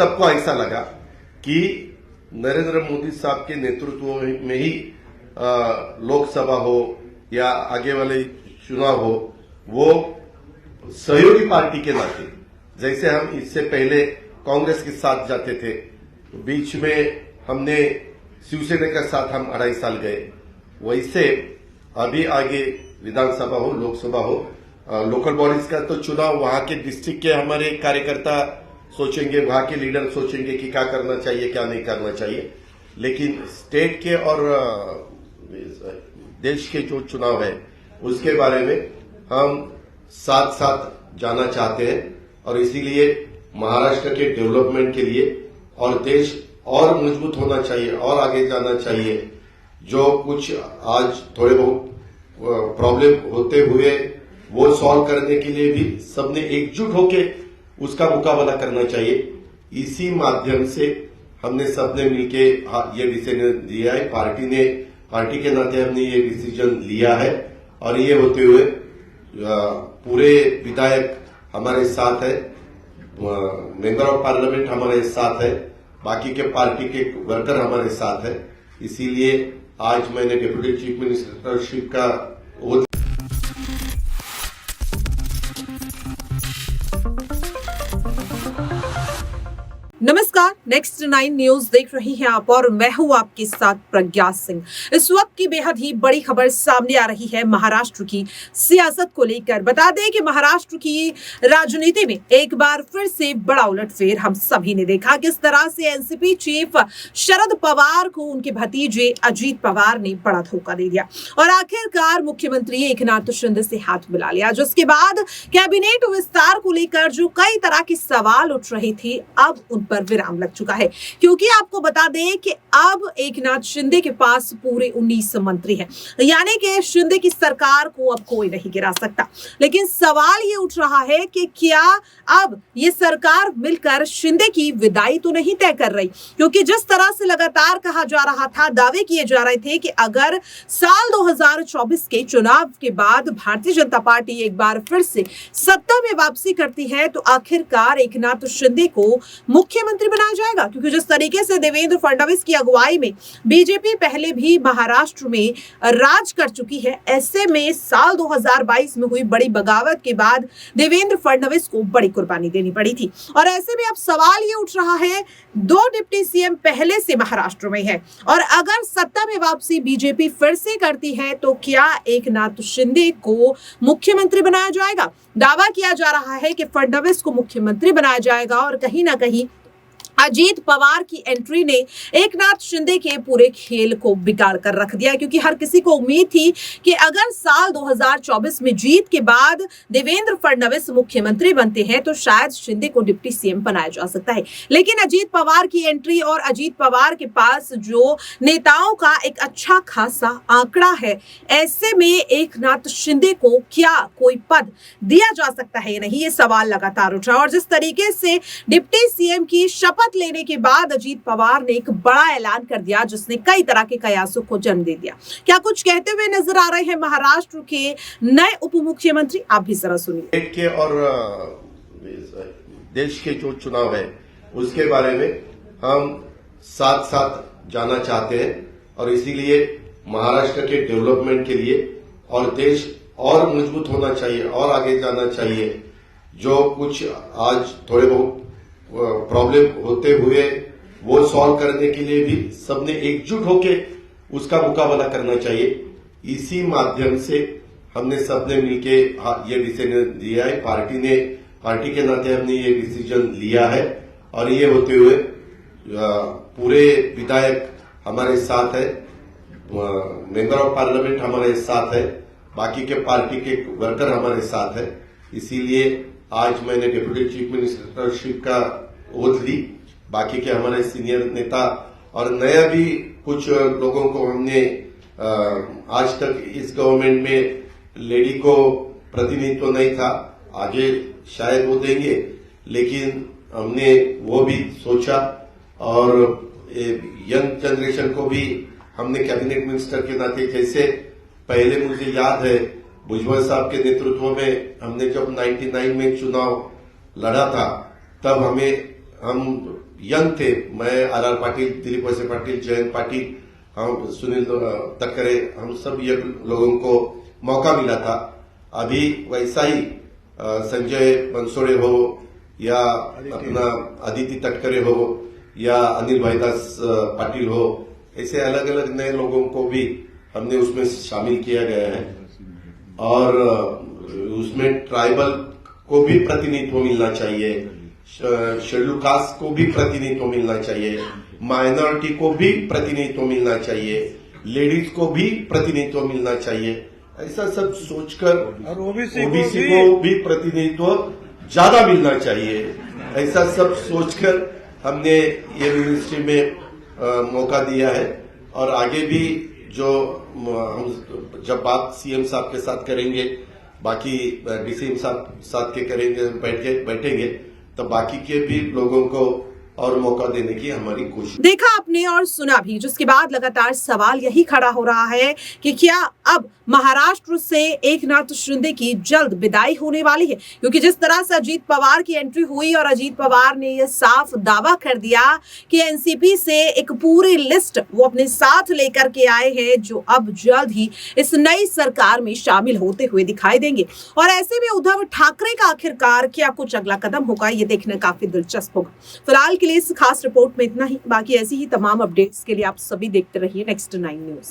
सबको ऐसा लगा कि नरेंद्र मोदी साहब के नेतृत्व में ही लोकसभा हो या आगे वाले चुनाव हो, वो सहयोगी पार्टी के नाते, जैसे हम इससे पहले कांग्रेस के साथ जाते थे, बीच में हमने शिवसेना के साथ हम 2.5 साल गए, वैसे अभी आगे विधानसभा हो, लोकसभा हो, लोकल बॉडीज का तो चुनाव वहां के डिस्ट्रिक्ट के हमारे कार्यकर्ता सोचेंगे, वहां के लीडर सोचेंगे कि क्या करना चाहिए क्या नहीं करना चाहिए, लेकिन स्टेट के और देश के जो चुनाव है उसके बारे में हम साथ साथ जाना चाहते हैं और इसीलिए महाराष्ट्र के डेवलपमेंट के लिए और देश और मजबूत होना चाहिए और आगे जाना चाहिए। जो कुछ आज थोड़े बहुत प्रॉब्लम होते हुए वो सॉल्व करने के लिए भी सबने एकजुट होके उसका मुकाबला करना चाहिए। इसी माध्यम से हमने सबने मिलके ये डिसीजन लिया है, पार्टी के नाते हमने ये डिसीजन लिया है और ये होते हुए पूरे विधायक हमारे साथ है, मेंबर ऑफ पार्लियामेंट हमारे साथ है, बाकी के पार्टी के वर्कर हमारे साथ है। इसीलिए आज मैंने डिप्टी चीफ मिनिस्टरशिप का ओथ नमस्कार, नेक्स्ट 9 न्यूज देख रही हैं आप और मैं हूं आपके साथ प्रज्ञा सिंह। इस वक्त की बेहद ही बड़ी खबर सामने आ रही है महाराष्ट्र की सियासत को लेकर। बता दें कि महाराष्ट्र की राजनीति में एक बार फिर से बड़ा उलटफेर हम सभी ने देखा। किस तरह से एनसीपी चीफ शरद पवार को उनके भतीजे अजीत पवार ने बड़ा धोखा दे दिया और आखिरकार मुख्यमंत्री एकनाथ शिंदे से हाथ मिला लिया, जिसके बाद कैबिनेट विस्तार को लेकर जो कई तरह के सवाल उठ रहे थे अब उन पर विराम लग चुका है, क्योंकि आपको बता दें कि अब एकनाथ शिंदे के पास पूरे 19 मंत्री हैं, यानी कि शिंदे की सरकार को अब कोई नहीं गिरा सकता। लेकिन सवाल ये उठ रहा है कि क्या अब ये सरकार मिलकर शिंदे की विदाई तो नहीं तय कर रही, क्योंकि जिस तरह से लगातार कहा जा रहा था, दावे किए जा रहे थे कि अगर साल 2024 के चुनाव के बाद भारतीय जनता पार्टी एक बार फिर से सत्ता में वापसी करती है तो आखिरकार एकनाथ शिंदे को मुख्यमंत्री बनाया जाएगा, क्योंकि जिस तरीके से देवेंद्र फडणवीस की अगुवाई में बीजेपी पहले भी महाराष्ट्र में राज कर चुकी है, ऐसे में साल 2022 में हुई बड़ी बगावत के बाद देवेंद्र फडणवीस को बड़ी कुर्बानी देनी पड़ी थी। और ऐसे में अब सवाल ये उठ रहा है, 2 डिप्टी सीएम पहले से महाराष्ट्र में है और अगर सत्ता में वापसी बीजेपी फिर से करती है तो क्या एकनाथ शिंदे को मुख्यमंत्री बनाया जाएगा। दावा किया जा रहा है कि फडणवीस को मुख्यमंत्री बनाया जाएगा और कहीं ना कहीं अजीत पवार की एंट्री ने एकनाथ शिंदे के पूरे खेल को बिगाड़ कर रख दिया, क्योंकि हर किसी को उम्मीद थी कि अगर साल 2024 में जीत के बाद देवेंद्र फडणवीस मुख्यमंत्री बनते हैं तो शायद शिंदे को डिप्टी सीएम बनाया जा सकता है। लेकिन अजीत पवार की एंट्री और अजीत पवार के पास जो नेताओं का एक अच्छा खासा आंकड़ा है, ऐसे में एकनाथ शिंदे को क्या कोई पद दिया जा सकता है नहीं, ये सवाल लगातार उठ रहा है। और जिस तरीके से डिप्टी सीएम की शपथ लेने के बाद अजीत पवार ने एक बड़ा ऐलान कर दिया, जिसने कई तरह के कयासों को जन्म दे दिया। क्या कुछ कहते हुए नजर आ रहे हैं महाराष्ट्र के नए उप मुख्यमंत्री, आप भी जरा सुनिए। के और देश के जो चुनाव है उसके बारे में हम साथ साथ जाना चाहते हैं और इसीलिए महाराष्ट्र के डेवलपमेंट के लिए और देश और मजबूत होना चाहिए और आगे जाना चाहिए। जो कुछ आज थोड़े बहुत प्रॉब्लम होते हुए वो सॉल्व करने के लिए भी सबने एकजुट होके उसका मुकाबला करना चाहिए। इसी माध्यम से हमने सबने मिलके ये डिसीजन लिया है, पार्टी के नाते हमने ये डिसीजन लिया है और ये होते हुए पूरे विधायक हमारे साथ है, मेंबर ऑफ पार्लियामेंट हमारे साथ है, बाकी के पार्टी के वर्कर हमारे साथ है। इसीलिए आज मैंने डिप्टी चीफ मिनिस्टरशिप का ओथ ली, बाकी के हमारे सीनियर नेता और नया भी कुछ लोगों को हमने आज तक इस गवर्नमेंट में लेडी को प्रतिनिधित्व नहीं था, आगे शायद वो देंगे, लेकिन हमने वो भी सोचा और यंग जनरेशन को भी हमने कैबिनेट मिनिस्टर के नाते, जैसे पहले मुझे याद है भुजबल साहब के नेतृत्व में हमने जब 99 में चुनाव लड़ा था तब हमें हम यंग थे, मैं आर पाटिल, दिलीप वळसे पाटिल, जयंत पाटिल, हम सुनील तक्करे, हम सब यंग लोगों को मौका मिला था। अभी वैसा ही संजय बनसोड़े हो या अपना अदिति तटकरे हो या अनिल भाईदास पाटिल हो, ऐसे अलग अलग नए लोगों को भी हमने उसमें शामिल किया गया है। और उसमें ट्राइबल को भी प्रतिनिधित्व मिलना चाहिए, शेड्यूल कास्ट को भी प्रतिनिधित्व मिलना चाहिए, माइनॉरिटी को भी प्रतिनिधित्व मिलना चाहिए, लेडीज को भी प्रतिनिधित्व मिलना चाहिए। ऐसा सब सोचकर और ओबीसी को भी प्रतिनिधित्व ज्यादा मिलना चाहिए, ऐसा सब सोचकर हमने ये मिनिस्ट्री में मौका दिया है। और आगे भी जो हम जब बात सीएम साहब के साथ करेंगे, बाकी डीसीएम साहब साथ के करेंगे, बैठेंगे, तो बाकी के भी लोगों को और मौका देने की हमारी कोशिश। देखा आपने और सुना भी, जिसके बाद लगातार सवाल यही खड़ा हो रहा है कि क्या अब महाराष्ट्र से एकनाथ शिंदे की जल्द विदाई होने वाली है, क्योंकि जिस तरह से अजीत पवार की एंट्री हुई और अजीत पवार ने यह साफ दावा कर दिया कि एनसीपी से एक पूरी लिस्ट वो अपने साथ लेकर के आए हैं, जो अब जल्द ही इस नई सरकार में शामिल होते हुए दिखाई देंगे। और ऐसे में उद्धव ठाकरे का आखिरकार क्या कुछ अगला कदम होगा, ये देखना काफी दिलचस्प होगा। फिलहाल के लिए इस खास रिपोर्ट में इतना ही। बाकी ऐसी ही तमाम अपडेट्स के लिए आप सभी देखते रहिए नेक्स्ट 9 न्यूज।